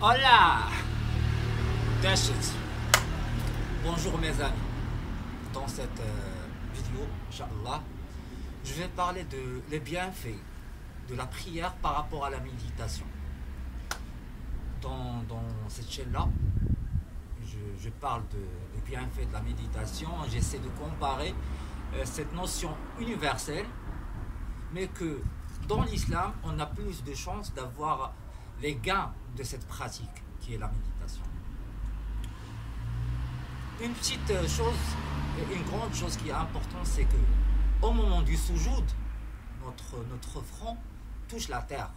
Hola! That's it. Bonjour mes amis. Dans cette vidéo, Inch'Allah, je vais parler de les bienfaits de la prière par rapport à la méditation. Dans cette chaîne-là, je parle des bienfaits de la méditation. J'essaie de comparer cette notion universelle, mais que dans l'islam, on a plus de chances d'avoir les gains de cette pratique qui est la méditation. Une petite chose et une grande chose qui est importante, c'est que au moment du soujoud, notre front touche la terre.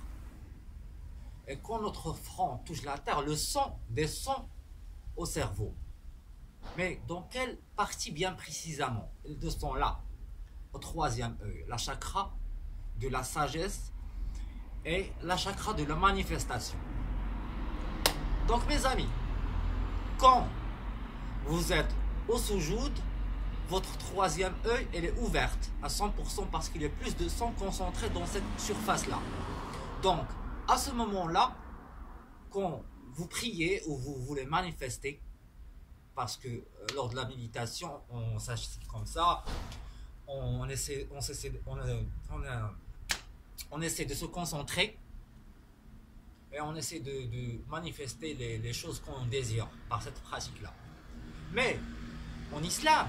Et quand notre front touche la terre, le sang descend au cerveau. Mais dans quelle partie bien précisément? Il descend là, au troisième œil, la chakra de la sagesse et la chakra de la manifestation. Donc mes amis, quand vous êtes au soujoud, votre troisième œil elle est ouverte à 100% parce qu'il y a plus de sang concentré dans cette surface-là. Donc, à ce moment-là, quand vous priez ou vous voulez manifester, parce que lors de la méditation, on s'agit comme ça, on essaie de se concentrer et on essaie de manifester les choses qu'on désire par cette pratique-là. Mais en islam,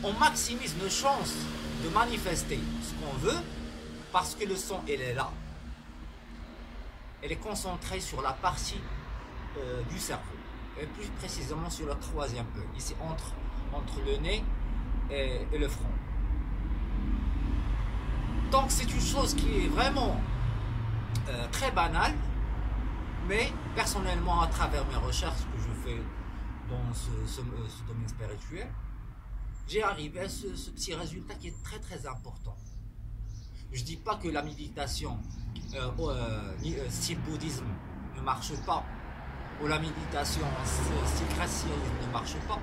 on maximise nos chances de manifester ce qu'on veut parce que le sang, elle est là. Elle est concentrée sur la partie du cerveau, et plus précisément sur le troisième œil, ici entre le nez et le front. Donc c'est une chose qui est vraiment très banale, mais personnellement à travers mes recherches que je fais dans ce domaine spirituel, j'ai arrivé à ce petit résultat qui est très très important. Je dis pas que la méditation style bouddhisme ne marche pas, ou la méditation style christianisme ne marche pas.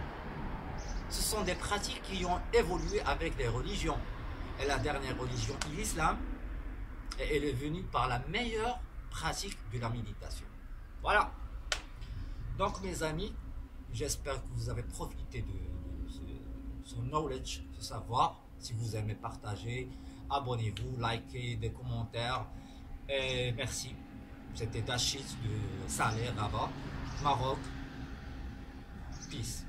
Ce sont des pratiques qui ont évolué avec les religions. Et la dernière religion, l'islam, et elle est venue par la meilleure pratique de la méditation. Voilà. Donc mes amis, j'espère que vous avez profité de ce knowledge, ce savoir. Si vous aimez partager, abonnez-vous, likez, des commentaires. Et merci. C'était Dachit de Salé, Rabat, Maroc. Peace.